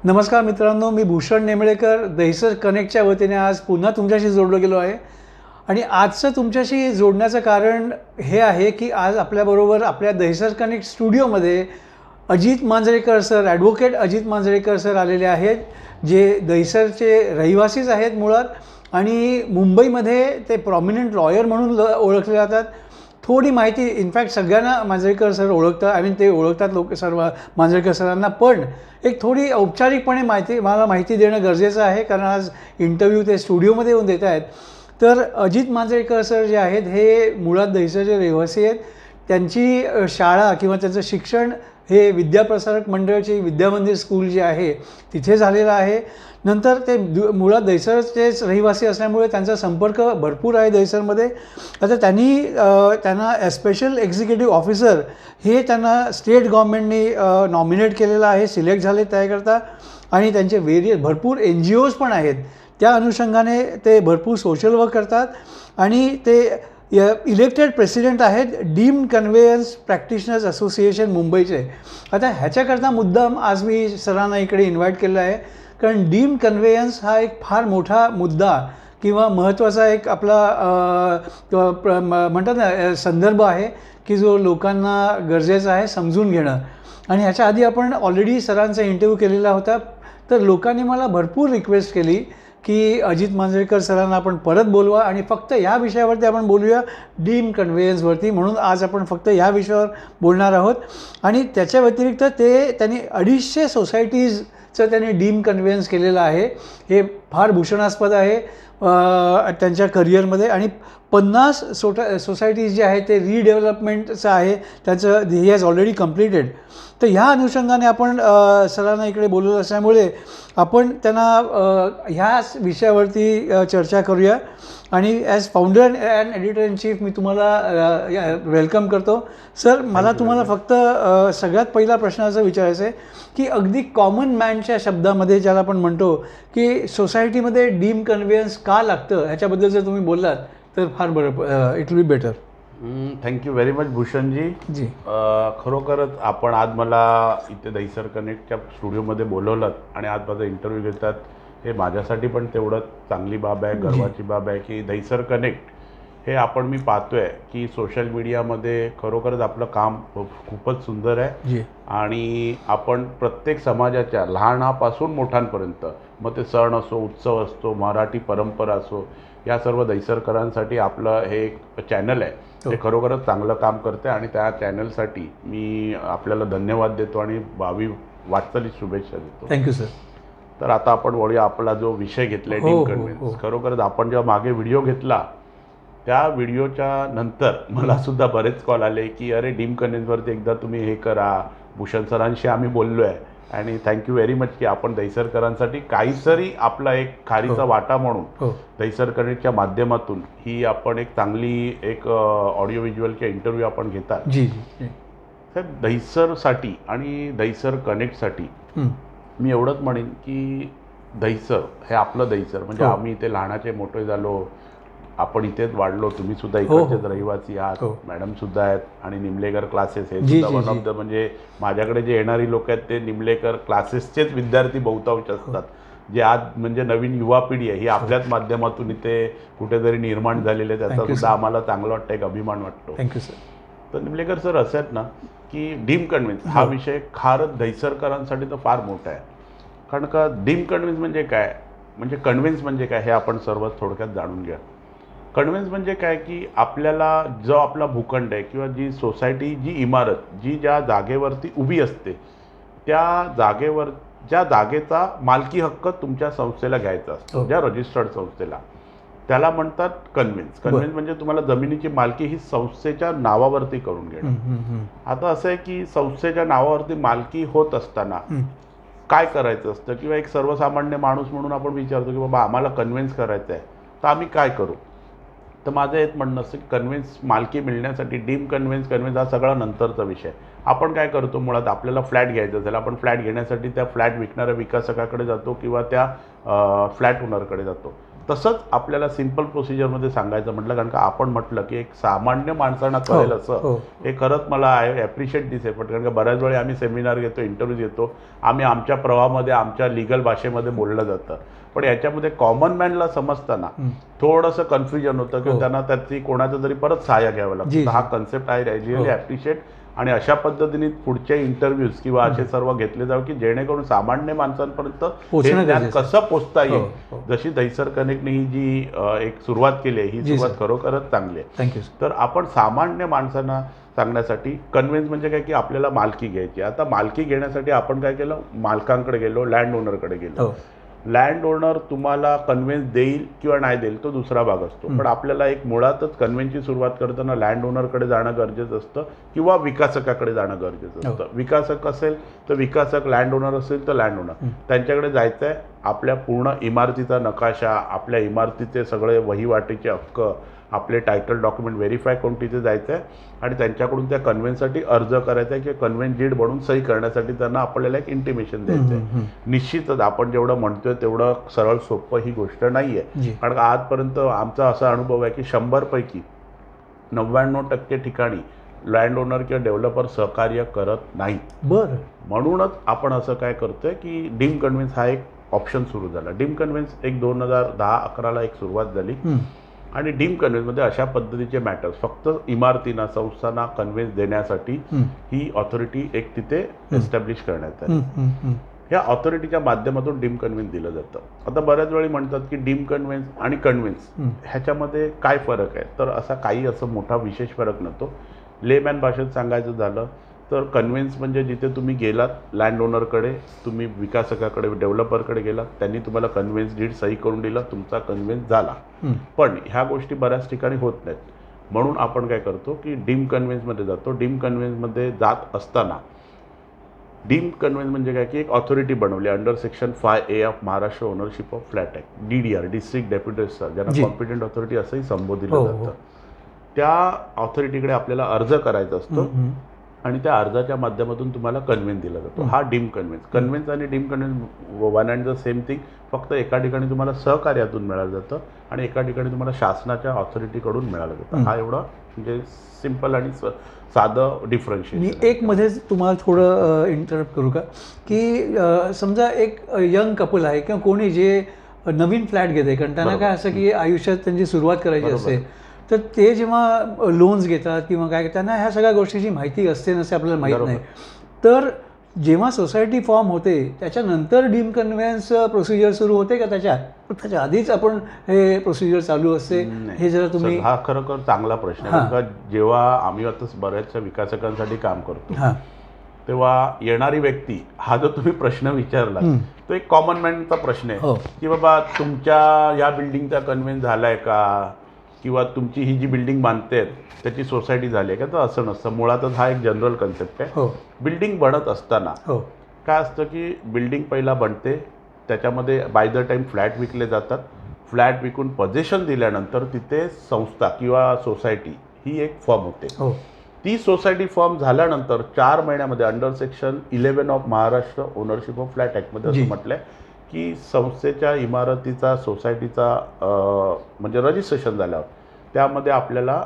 नमस्कार मित्रांनो, मी भूषण नेमळेकर दहिसर कनेक्टच्या वतीने आज पुन्हा तुमच्याशी जोडलो गेलो आहे. आणि आजचं तुमच्याशी जोडण्याचं कारण हे आहे की आज आपल्याबरोबर आपल्या दहिसर कनेक्ट स्टुडिओमध्ये Ajit Manjrekar sir, advocate Ajit Manjrekar sir आलेले आहेत, जे दहिसरचे रहिवासीच आहेत मुळात आणि मुंबईमध्ये ते प्रॉमिनंट लॉयर म्हणून ओळखले जातात. थोडी माहिती, इनफॅक्ट सगळ्यांना मांजरेकर सर ओळखतात, आय मीन ते ओळखतात लोक सर्व मांजरेकर सरांना, पण एक थोडी औपचारिकपणे मला माहिती देणं गरजेचं आहे, कारण आज इंटरव्ह्यू ते स्टुडिओमध्ये येऊन देत आहेत. तर अजित मांजरेकर सर जे आहेत हे मुळात दहिसरचे रहिवासी आहेत. त्यांची शाळा किंवा त्यांचं शिक्षण हे विद्याप्रसारक मंडळाची विद्यामंदिर स्कूल जे आहे तिथे झालेलं आहे. नंतर ते मुळात दहिसरचेच रहिवासी असल्यामुळे त्यांचा संपर्क भरपूर आहे दहिसरमध्ये. आता त्यांना स्पेशल एक्झिक्युटिव्ह ऑफिसर हे त्यांना स्टेट गव्हर्नमेंटनी नॉमिनेट केलेलं आहे, सिलेक्ट झाले त्याकरता. आणि त्यांचे भरपूर NGOs पण आहेत. त्या अनुषंगाने ते भरपूर सोशल वर्क करतात आणि ते इलेक्टेड प्रेसिडेंट आहेत डीम्ड कन्व्हेयन्स प्रॅक्टिशनर्स असोसिएशन मुंबईचे. आता ह्याच्याकरता मुद्दाम आज मी सरांना इकडे इन्व्हाइट केलं आहे, कारण डीम्ड कन्व्हेयन्स हा एक फार मोठा मुद्दा किंवा महत्त्वाचा एक आपला म्हणतात ना संदर्भ आहे की जो लोकांना गरजेचा आहे समजून घेणं. आणि ह्याच्या आधी आपण ऑलरेडी सरांचा इंटरव्ह्यू केलेला होता. तर लोकांनी मला भरपूर रिक्वेस्ट केली की अजित मांजरेकर सरांना आपण परत बोलवा आणि फक्त ह्या विषयावरती आपण बोलूया, डीम्ड कन्व्हेयन्सवरती. म्हणून आज आपण फक्त ह्या विषयावर बोलणार आहोत. आणि त्याच्या व्यतिरिक्त त्यांनी 250 सोसायटीजचं त्यांनी डीम्ड कन्व्हेयन्स केलेलं आहे. हे फार भूषणास्पद आहे त्यांच्या करिअरमध्ये. आणि 50 सोसायटीज जे आहेत ते रिडेव्हलपमेंटचं आहे त्यांचं, ही हॅज ऑलरेडी कम्प्लिटेड. तर ह्या अनुषंगाने आपण सरांना इकडे बोलवलं असल्यामुळे आपण त्यांना ह्याच विषयावरती चर्चा करूया. आणि as founder and editor in chief मी तुम्हाला वेलकम करतो. सर, मला तुम्हाला फक्त सगळ्यात पहिला प्रश्न असं विचारायचं आहे की अगदी कॉमन मॅनच्या शब्दामध्ये ज्याला आपण म्हणतो की सोसायटीमध्ये डीम्ड कन्व्हेयन्स का लागतं, ह्याच्याबद्दल जर तुम्ही बोललात तर फार बरं, it will be better. Thank you very much Bhushanji. जी, खरोखरच आपण आज मला इथे दहिसर कनेक्टच्या स्टुडिओमध्ये बोलवलं आणि आज माझा इंटरव्ह्यू घेतात, हे माझ्यासाठी पण तेवढंच चांगली बाब आहे, गर्वाची बाब आहे की दहिसर कनेक्ट हे मी पाहतोय की सोशल मीडियामध्ये खरोखरच आपलं काम खूपच सुंदर आहे. जी, आणि आपण प्रत्येक समाजाच्या लहानापासून मोठ्यांपर्यंत, मग ते सण असो, उत्सव असतो, मराठी परंपरा असो, या सर्व दहिसरकरांसाठी आपलं हे एक चॅनल आहे, ते खरोखरच चांगलं काम करते. आणि त्या चॅनलसाठी मी आपल्याला धन्यवाद देतो आणि भावी वाटचालीस शुभेच्छा देतो. Thank you sir. तर आता आपण वळूया, आपला जो विषय घेतला आहे डीम्ड कन्व्हेयन्स. खरोखरच आपण जेव्हा मागे व्हिडिओ घेतला त्या व्हिडिओच्या नंतर मला सुद्धा बरेच कॉल आले की अरे डीम्ड कन्व्हेयन्सवरती एकदा तुम्ही हे करा. भूषण सरांशी आम्ही बोललो आहे आणि थँक्यू व्हेरी मच की आपण दहिसरकरांसाठी काहीतरी आपला एक खारीचा वाटा म्हणून दहिसर कनेक्टच्या माध्यमातून ही आपण एक चांगली एक ऑडिओ व्हिज्युअल किंवा इंटरव्ह्यू आपण घेतात. जी जी. साहेब, दहिसरसाठी आणि दहिसर कनेक्टसाठी मी एवढंच म्हणेन की दहिसर हे आपलं दहिसर, म्हणजे आम्ही इथे लहानाचे मोठे झालो, आपण इथेच वाढलो, तुम्ही सुद्धा इकडचेच रहिवासी आहात, मॅडम सुद्धा आहेत. आणि निमलेकर क्लासेस हे सुद्धा वन ऑफ द, म्हणजे माझ्याकडे जे येणारी लोक आहेत ते निमलेकर क्लासेसचेच विद्यार्थी बहुतांश असतात, जे आज म्हणजे नवीन युवा पिढी आहे ही आपल्याच माध्यमातून इथे कुठेतरी निर्माण झालेली आहे. त्याचा सुद्धा आम्हाला चांगलं वाटतं, एक अभिमान वाटतो. Thank you sir. तर निमलेकर सर, असं आहेत ना की डीम्ड कन्व्हेयन्स हा विषय खरंच दहिसरकरांसाठी तर फार मोठा आहे. कारण का डीम्ड कन्व्हेयन्स म्हणजे काय, म्हणजे कन्व्हेयन्स म्हणजे काय हे आपण सर्व थोडक्यात जाणून घ्या. कन्व्हेयन्स म्हणजे काय की आपल्याला जो आपला भूखंड आहे किंवा जी सोसायटी, जी इमारत जी ज्या जागेवरती उभी असते, ज्या जागेचा मालकी हक्क तुमच्या संस्थेला घ्यायचा असतो, ज्या रजिस्टर्ड संस्थेला, त्याला म्हणतात कन्व्हेयन्स. कन्व्हेयन्स म्हणजे तुम्हाला जमिनीची मालकी ही संस्थेच्या नावावरती करून घेणं. आता असं आहे की संस्थेच्या नावावरती मालकी होत असताना काय करायचं असतं, किंवा एक सर्वसामान्य माणूस म्हणून आपण विचारतो की बाबा आम्हाला कन्व्हेयन्स करायचं आहे तर आम्ही काय करू. तर माझं एक म्हणणं असतं की कन्व्हेयन्स मालकी मिळण्यासाठी डीम्ड कन्व्हेयन्स हा सगळा नंतरचा विषय. आपण काय करतो, मुळात आपल्याला फ्लॅट घ्यायचा असेल, आपण फ्लॅट घेण्यासाठी त्या फ्लॅट विकणाऱ्या विकासकाकडे जातो किंवा त्या फ्लॅट ओनरकडे जातो. तसंच आपल्याला सिम्पल प्रोसिजरमध्ये सांगायचं म्हटलं, कारण का आपण म्हटलं की एक सामान्य माणसांना कळेल असं, हे खरंच मला आय ॲप्रिशिएट दिस एफर्ट. कारण का बऱ्याच वेळी आम्ही सेमिनार घेतो, इंटरव्ह्यू घेतो, आम्ही आमच्या प्रवाहामध्ये आमच्या लिगल भाषेमध्ये बोललं जातं, पण याच्यामध्ये कॉमन मॅनला समजताना थोडंसं कन्फ्युजन होतं किंवा त्यांना त्याची कोणाचं तरी परत सहाय्य घ्यावं लागतं. हा कन्सेप्ट आय रिअली ॲप्रिशिएट. आणि अशा पद्धतीने पुढचे इंटरव्ह्यूज किंवा असे सर्व घेतले जावे की जेणेकरून सामान्य माणसांपर्यंत हे ज्ञान कसं पोचता येईल. जशी दहिसर कनेक्टने ही जी एक सुरुवात केली आहे, ही सुरुवात खरोखरच चांगली आहे. थँक्यू. तर आपण सामान्य माणसांना सांगण्यासाठी कन्व्हिन्स म्हणजे काय की आपल्याला मालकी घ्यायची. आता मालकी घेण्यासाठी आपण काय केलं, मालकांकडे गेलो, लँड ओनरकडे गेलो. लँड ओनर तुम्हाला कन्व्हिन्स देईल किंवा नाही देईल तो दुसरा भाग असतो, पण आपल्याला एक मुळातच कन्व्हिन्सची सुरुवात करताना लँड ओनरकडे जाणं गरजेचं असतं किंवा विकासकाकडे जाणं गरजेचं असतं. विकासक असेल तर विकासक, लँड ओनर असेल तर लँड ओनर, त्यांच्याकडे जायचं आहे. आपल्या पूर्ण इमारतीचा नकाशा, आपल्या इमारतीचे सगळे वहिवाटीचे हक्क, आपले टायटल डॉक्युमेंट व्हेरीफाय करून तिथे जायचं आहे आणि त्यांच्याकडून त्या कन्व्हेन्ससाठी अर्ज करायचा आहे किंवा कन्व्हेन्स डीड बनवून सही करण्यासाठी त्यांना आपल्याला एक इंटिमेशन द्यायचं आहे. निश्चितच आपण जेवढं म्हणतोय तेवढं सरळ सोपं ही गोष्ट नाही आहे. कारण आजपर्यंत आमचा असा अनुभव आहे की 100 पैकी 99% ठिकाणी लँड ओनर किंवा डेव्हलपर सहकार्य करत नाही. बरं. म्हणूनच आपण असं काय करतोय की डीम कन्व्हेन्स हा एक ऑप्शन सुरू झाला. डीम कन्व्हेन्स एक 2010-11ला एक सुरुवात झाली आणि डीम कन्व्हेन्समध्ये अशा पद्धतीचे मॅटर्स फक्त इमारतींना, संस्थांना कन्व्हेन्स देण्यासाठी ही ऑथॉरिटी एक तिथे एस्टॅब्लिश करण्यात आली. ह्या ऑथॉरिटीच्या माध्यमातून डीम कन्व्हेन्स दिलं जातं. आता बऱ्याच वेळी म्हणतात की डीम कन्व्हेन्स आणि कन्व्हेन्स ह्याच्यामध्ये काय फरक आहे, तर असा काही असं मोठा विशेष फरक नव्हतो. लेमॅन भाषेत सांगायचं झालं तर कन्व्हेन्स म्हणजे जिथे तुम्ही गेलात लँड ओनरकडे, तुम्ही विकासकाकडे, डेव्हलपरकडे गेलात, त्यांनी तुम्हाला कन्व्हेन्स डीड सही करून दिला, तुमचा कन्व्हेन्स झाला. पण ह्या गोष्टी बऱ्याच ठिकाणी होत नाहीत. म्हणून आपण काय करतो की डीम कन्व्हेन्समध्ये जातो. डीम कन्व्हेन्समध्ये जात असताना डीम कन्व्हेन्स म्हणजे काय की एक ऑथॉरिटी बनवली under section 5A of Maharashtra ownership of flat act, DDR, district deputy registrar, ज्यांना कॉम्पिटंट ऑथॉरिटी असंही संबोधिलं जातं. त्या ऑथॉरिटीकडे आपल्याला अर्ज करायचा असतो आणि त्या अर्जाच्या माध्यमातून तुम्हाला कन्व्हेन्स दिला जातो. हा डीम कन्व्हेन्स. कन्व्हेन्स आणि deem conveyance one and the same thing, फक्त एका ठिकाणी तुम्हाला सहकार्यातून मिळालं जातं आणि एका ठिकाणी तुम्हाला शासनाच्या ऑथॉरिटीकडून मिळालं जातं. हा एवढा म्हणजे सिम्पल आणि साधं डिफरन्शिएशन. मी एक मध्येच तुम्हाला थोडं इंटरप्ट करू का, की समजा एक यंग कपल आहे किंवा कोणी जे नवीन फ्लॅट घेते, कारण त्यांना काय असं की आयुष्यात त्यांची सुरुवात करायची असते, तर ते जेव्हा लोन्स घेतात किंवा काय, त्यांना ह्या सगळ्या गोष्टीची माहिती असते नसते आपल्याला माहीत नाही. तर जेव्हा सोसायटी फॉर्म होते त्याच्यानंतर डीम कन्व्हेन्स प्रोसिजर सुरू होते का त्याच्या आधीच आपण हे प्रोसिजर चालू असते? हे जरा तुम्ही. हा खरोखर चांगला प्रश्न आहे. जेव्हा आम्ही आता बऱ्याचशा विकासकांसाठी काम करतो तेव्हा येणारी व्यक्ती, हा जो तुम्ही प्रश्न विचारला तो एक कॉमन मॅनचा प्रश्न आहे की बाबा तुमच्या या बिल्डिंगचा कन्व्हेन्स झालाय का, किंवा तुमची ही जी बिल्डिंग बांधते त्याची सोसायटी झाली आहे का. तर असं नसतं. मुळातच हा एक जनरल कन्सेप्ट आहे. बिल्डिंग बनत असताना काय असतं की बिल्डिंग पहिला बनते, त्याच्यामध्ये बाय द टाईम फ्लॅट विकले जातात. फ्लॅट विकून पोझिशन दिल्यानंतर तिथे संस्था किंवा सोसायटी ही एक फॉर्म होते. ती सोसायटी फॉर्म झाल्यानंतर 4 महिन्यामध्ये under section 11 of Maharashtra ownership of flat ॲक्टमध्ये असं म्हटलं आहे की संस्थेच्या इमारतीचा, सोसायटीचा म्हणजे रजिस्ट्रेशन झाल्यावर त्यामध्ये आपल्याला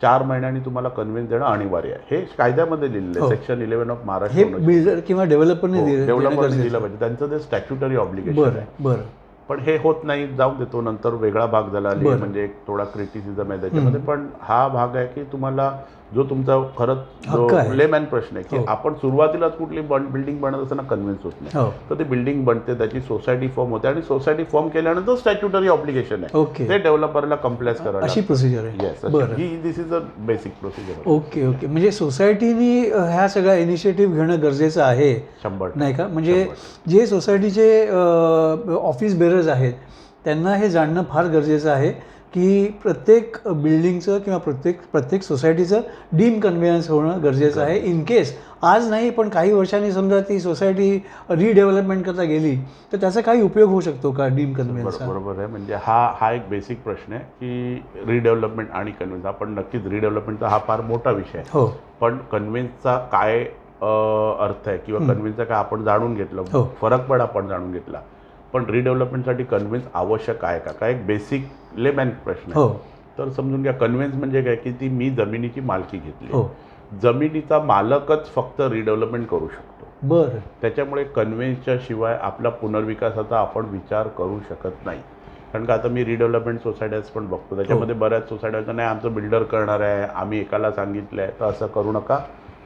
4 महिन्यांनी तुम्हाला कन्व्हेन्स देणं अनिवार्य आहे. हे कायद्यामध्ये लिहिलेलं आहे. Section 11 of Maharashtra. हे बिल्डर किंवा डेव्हलपरने दिलं पाहिजे, त्यांचं ते स्टॅच्युटरी ऑब्लिगेशन आहे. पण हे होत नाही, जाऊन देतो. नंतर वेगळा भाग झाला म्हणजे एक थोडा क्रिटिसिझम आहे त्याच्यामध्ये. पण हा भाग आहे की तुम्हाला जो तुमचा खरंच जो लेमॅन प्रश्न आहे की आपण सुरुवातीलाच कुठली बिल्डिंग बनत असताना कन्व्हिन्स होत नाही, तर ती बिल्डिंग बनते, त्याची सोसायटी फॉर्म होते आणि सोसायटी फॉर्म केल्यानंतर स्टॅच्युटरी ऑब्लिगेशन आहे ते डेव्हलपरला कंप्लाय करायला. अशी प्रोसिजर आहे. This is a basic procedure. Okay. म्हणजे सोसायटीनी ह्या सगळ्या इनिशिएटिव्ह घेणं गरजेचं आहे 100% नाही का. म्हणजे जे सोसायटीचे ऑफिस बेरर्स आहेत त्यांना हे जाणणं फार गरजेचं आहे की प्रत्येक बिल्डिंगचं किंवा प्रत्येक सोसायटीचं डीम कन्व्हेन्स होणं गरजेचं आहे. इन केस आज नाही पण काही वर्षांनी समजा ती सोसायटी रिडेव्हलपमेंट करता गेली तर त्याचा काही उपयोग होऊ शकतो का डीम कन्व्हेन्स? बरोबर आहे. म्हणजे हा एक बेसिक प्रश्न आहे की रिडेव्हलपमेंट आणि कन्व्हेन्स. आपण नक्कीच रिडेव्हलपमेंटचा हा फार मोठा विषय आहे. पण कन्व्हेन्सचा काय अर्थ आहे किंवा कन्व्हेन्सचा काय आपण जाणून घेतलं, फरक पण आपण जाणून घेतला. पण रिडेव्हलपमेंटसाठी कन्व्हेन्स आवश्यक आहे का एक बेसिक लेमॅन प्रश्न आहे. हो तर समजून घ्या, कन्व्हेन्स म्हणजे काय की ती मी जमिनीची मालकी घेतली. हो जमिनीचा मालकच फक्त रिडेव्हलपमेंट करू शकतो. बरं. त्याच्यामुळे कन्व्हेन्सच्या शिवाय आपला पुनर्विकासाचा आपण विचार करू शकत नाही. कारण का आता मी रिडेव्हलपमेंट सोसायटीज पण बघतो, त्याच्यामध्ये बऱ्याच सोसायट्या नाही आमचं बिल्डर करणार आहे, आम्ही एकाला सांगितलं आहे. तर असं करू नका.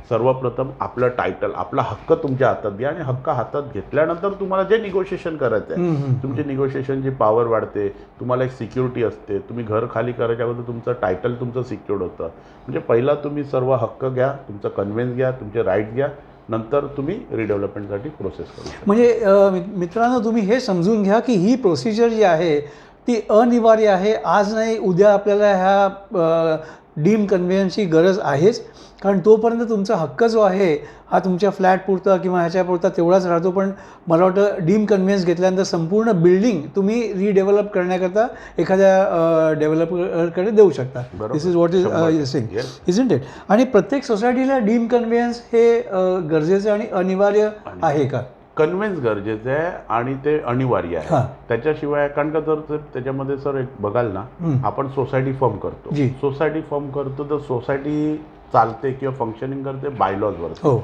सर्वप्रथम आपलं टायटल, आपला हक्क तुमच्या हातात घ्या आणि हक्क हातात घेतल्यानंतर तुम्हाला जे निगोशिएशन करायचं आहे, तुमची निगोशिएशनची पॉवर वाढते, तुम्हाला एक सिक्युरिटी असते. तुम्ही घर खाली करायच्या अगोदर तुमचं टायटल तुमचं सिक्युर्ड होतं. म्हणजे पहिला तुम्ही सर्व हक्क घ्या, तुमचं कन्व्हेन्स घ्या, तुमचे राईट घ्या, नंतर तुम्ही रिडेव्हलपमेंटसाठी प्रोसेस करू शकता. म्हणजे मित्रांनो, तुम्ही हे समजून घ्या की ही प्रोसिजर जी आहे ती अनिवार्य आहे. आज नाही उद्या आपल्याला ह्या डीम कन्व्हेन्सची गरज आहेच, कारण तोपर्यंत तुमचा हक्क जो आहे हा तुमच्या फ्लॅटपुरता किंवा ह्याच्यापुरता तेवढाच राहतो. पण मला वाटतं डीम कन्व्हेन्स घेतल्यानंतर संपूर्ण बिल्डिंग तुम्ही रिडेव्हलप करण्याकरता एखाद्या डेव्हलपरकडे देऊ शकता. This is what is saying, isn't it? आणि प्रत्येक सोसायटीला डीम कन्व्हेन्स हे गरजेचं आणि अनिवार्य आहे का? कन्व्हेन्स गरजेचं आहे आणि ते अनिवार्य आहे. त्याच्याशिवाय, कारण का जर त्याच्यामध्ये सर एक बघाल ना, आपण सोसायटी फॉर्म करतो. सोसायटी फॉर्म करतो तर सोसायटी चालते किंवा फंक्शनिंग करते बायलॉजवर. हो.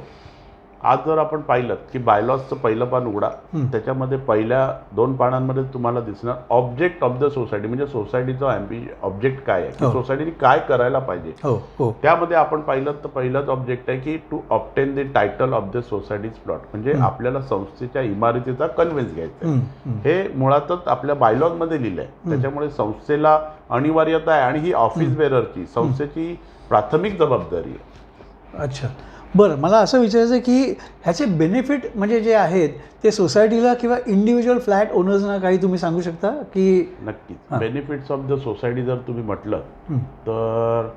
आज जर आपण पाहिलं की बायलॉजचं पहिलं पान उघडा, त्याच्यामध्ये पहिल्या 2 पानांमध्ये तुम्हाला दिसणार ऑब्जेक्ट ऑफ द सोसायटी, म्हणजे सोसायटीचा ऑब्जेक्ट काय आहे, की सोसायटीने काय करायला पाहिजे. त्यामध्ये आपण पाहिलं तर पहिलाच ऑब्जेक्ट आहे की to obtain the title of the society's plot, म्हणजे आपल्याला संस्थेच्या इमारतीचा कन्व्हेन्स घ्यायचा आहे. हे मुळातच आपल्या बायलॉजमध्ये लिहिलं आहे. त्याच्यामुळे संस्थेला अनिवार्यता आहे आणि ही ऑफिस बेररची, संस्थेची प्राथमिक जबाबदारी आहे. अच्छा, बरं. मला असं विचारायचं आहे की ह्याचे बेनिफिट म्हणजे जे आहेत ते सोसायटीला किंवा इंडिव्हिज्युअल फ्लॅट ओनर्सना काही तुम्ही सांगू शकता की? नक्कीच. बेनिफिट्स ऑफ द सोसायटी जर तुम्ही म्हटलं तर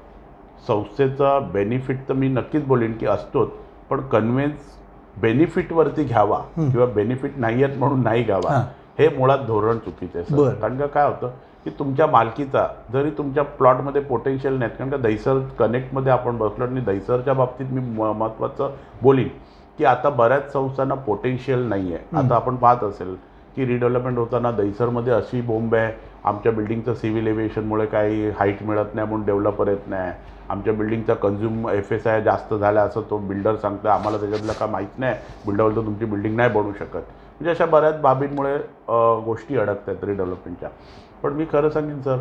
संस्थेचा बेनिफिट तर मी नक्कीच बोलेन की असतोच, पण कन्व्हेन्स बेनिफिटवरती घ्यावा किंवा बेनिफिट नाही आहेत म्हणून नाही घ्यावा, हे मुळात धोरण चुकीचं आहे. कारण का काय होतं की तुमच्या मालकीचा जरी तुमच्या प्लॉटमध्ये पोटेन्शियल नाही, कारण का दहिसर कनेक्टमध्ये आपण बसलो आणि दहिसरच्या बाबतीत मी महत्त्वाचं बोलीन की आता बऱ्याच संस्थांना पोटेन्शियल नाही आहे. आता आपण पाहत असेल की रिडेव्हलपमेंट होताना दहिसरमध्ये अशी बोंब आहे, आमच्या बिल्डिंगचं सिव्हिल एव्हिएशनमुळे काही हाईट मिळत नाही म्हणून डेव्हलपर येत नाही, आमच्या बिल्डिंगचा कन्झ्युम FSI जास्त झाला असं तो बिल्डर सांगतो, आम्हाला त्याच्यातलं काय माहीत नाही, बिल्डर बोलतो तुमची बिल्डिंग नाही बनवू शकत. म्हणजे अशा बऱ्याच बाबींमुळे गोष्टी अडकत आहेत रिडेव्हलपमेंटच्या. पण मी खरं सांगेन सर,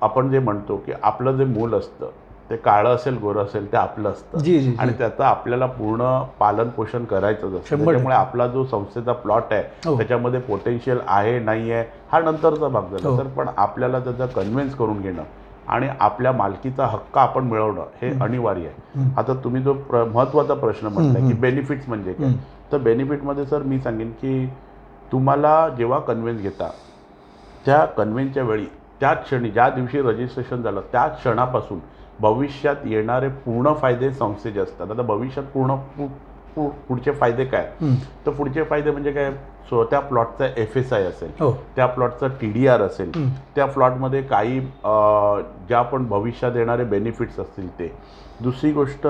आपण जे म्हणतो की आपलं जे मूल असतं ते काळं असेल गोरं असेल ते आपलं असतं आणि त्याचं आपल्याला पूर्ण पालन पोषण करायचं असतं. त्याच्यामुळे आपला जो संस्थेचा प्लॉट आहे त्याच्यामध्ये पोटेन्शियल आहे नाही आहे हा नंतरचा भाग झाला सर, पण आपल्याला त्याचा कन्व्हेन्स करून घेणं आणि आपल्या मालकीचा हक्क आपण मिळवणं हे अनिवार्य आहे. आता तुम्ही जो महत्त्वाचा प्रश्न म्हटला की बेनिफिट्स म्हणजे काय, तर बेनिफिटमध्ये सर मी सांगेन की तुम्हाला जेव्हा कन्व्हेन्स घेता त्या कन्व्हेन्सच्या वेळी त्याच क्षणी ज्या दिवशी रजिस्ट्रेशन झालं त्याच क्षणापासून भविष्यात येणारे पूर्ण फायदे संस्थेचे असतात. आता भविष्यात पुढचे फायदे काय, तर पुढचे फायदे म्हणजे काय, त्या प्लॉटचा FSI असेल, त्या प्लॉटचा TDR असेल, त्या प्लॉटमध्ये काही ज्या पण भविष्यात येणारे बेनिफिट्स असतील ते. दुसरी गोष्ट,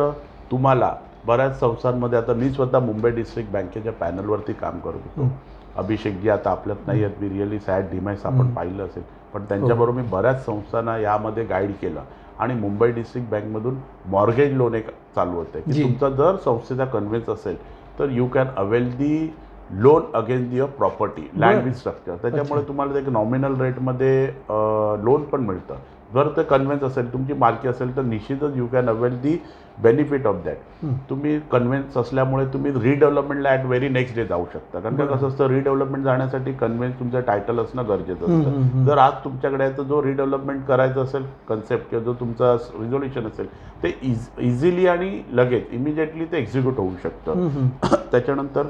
तुम्हाला बऱ्याच संस्थांमध्ये, आता मी स्वतः मुंबई डिस्ट्रिक्ट बँकेच्या पॅनलवरती काम करत होतो, अभिषेकजी आता आपल्यात नाही आहेत, मी रिअली सॅड डिमाइस आपण पाहिलं असेल, पण त्यांच्याबरोबर मी बऱ्याच संस्थांना यामध्ये गाईड केलं आणि मुंबई डिस्ट्रिक्ट बँकमधून मॉर्गेज लोन एक चालू होतं की तुमचा जर संस्थेचा कन्व्हेन्स असेल तर you can avail the loan against your property, land with structure. त्याच्यामुळे तुम्हाला एक नॉमिनल रेटमध्ये लोन पण मिळतं. जर ते कन्व्हेन्स असेल, तुमची मालकी असेल, तर निश्चितच you can avail the benefit of that. तुम्ही कन्व्हेन्स असल्यामुळे तुम्ही रिडेव्हलपमेंटला ॲट व्हेरी नेक्स्ट डे जाऊ शकता. कारण का कसं असतं, रिडेव्हलपमेंट जाण्यासाठी कन्व्हेन्स तुमचं टायटल असणं गरजेचं असतं. जर आज तुमच्याकडे आहे तर जो रिडेव्हलपमेंट करायचं असेल कन्सेप्ट किंवा जो तुमचा रिझोल्युशन असेल ते इझिली आणि लगेच इमिजिएटली ते एक्झिक्यूट होऊ शकतं. त्याच्यानंतर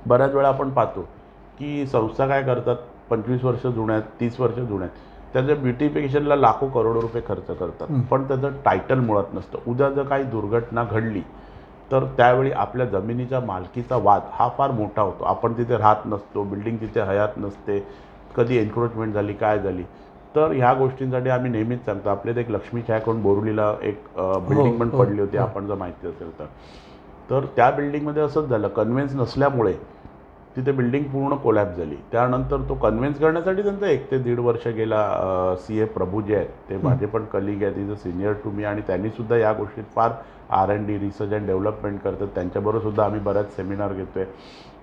बऱ्याच वेळा आपण पाहतो की संस्था काय करतात, 25 वर्ष जुन्या आहेत, 30 वर्ष जुन्या आहेत, त्याच्या ब्युटिफिकेशनला लाखो करोडो रुपये खर्च करतात, पण त्याचं टायटल मुळात नसतं. उद्या जर काही दुर्घटना घडली तर त्यावेळी आपल्या जमिनीच्या मालकीचा वाद हा फार मोठा होतो. आपण तिथे राहत नसतो, बिल्डिंग तिथे हयात नसते, कधी एन्क्रोचमेंट झाली काय झाली. तर ह्या गोष्टींसाठी आम्ही नेहमीच सांगतो, आपल्यात एक लक्ष्मी छायाकडून बोरुलीला एक बिल्डिंग पण पडली होती, आपण जर माहिती असेल तर त्या बिल्डिंगमध्ये असंच झालं, कन्व्हेन्स नसल्यामुळे तिथे बिल्डिंग पूर्ण कोलॅप्स झाली. त्यानंतर तो कन्व्हिन्स करण्यासाठी त्यांचं 1 ते 1.5 वर्ष गेला. CA प्रभू जे आहेत ते माझे पण कलिग आहेत, is a senior to me, आणि त्यांनीसुद्धा या गोष्टीत फार R&D रिसर्च अँड डेव्हलपमेंट करतात. त्यांच्याबरोबर सुद्धा आम्ही बऱ्याच सेमिनार घेतोय.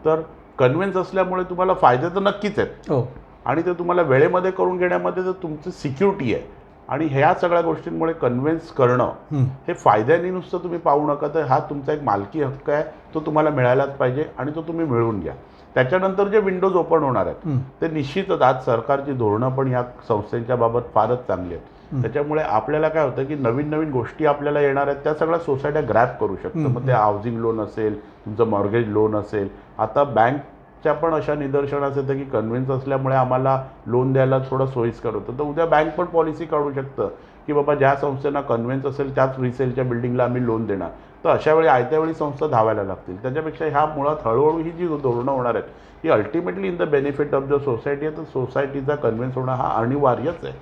तर कन्व्हिन्स असल्यामुळे तुम्हाला फायदे तर नक्कीच आहेत. हो. आणि ते तुम्हाला वेळेमध्ये करून घेण्यामध्ये तर तुमची सिक्युरिटी आहे. आणि ह्या सगळ्या गोष्टींमुळे कन्व्हिन्स करणं हे फायद्याने नुसतं तुम्ही पाहू नका, तर हा तुमचा एक मालकी हक्क आहे, तो तुम्हाला मिळायलाच पाहिजे आणि तो तुम्ही मिळवून घ्या. त्याच्यानंतर जे विंडोज ओपन होणार आहेत ते निश्चितच आज सरकारची धोरणं पण ह्या संस्थेच्या बाबत फारच चांगली आहेत. त्याच्यामुळे आपल्याला काय होतं की नवीन नवीन गोष्टी आपल्याला येणार आहेत, त्या सगळ्या सोसायट्या ग्रॅप करू शकतात. मग ते हाऊसिंग लोन असेल, तुमचं मॉर्गेज लोन असेल. आता बँकच्या पण अशा निदर्शनास येतं की कन्व्हिन्स असल्यामुळे आम्हाला लोन द्यायला थोडं सोयीस्कर होतं. तर उद्या बँक पण पॉलिसी काढू शकतं की बाबा ज्या संस्थेना कन्व्हिन्स असेल त्याच रिसेलच्या बिल्डिंगला आम्ही लोन देणार. तर अशा वेळी आयत्या वेळी संस्था धावायला लागतील. त्याच्यापेक्षा ह्या मुळात हळूहळू ही जी धोरणं होणार आहेत ही ultimately in the benefit of the society आहे. तर सोसायटीचा कन्व्हिन्स होणं हा अनिवार्यच आहे.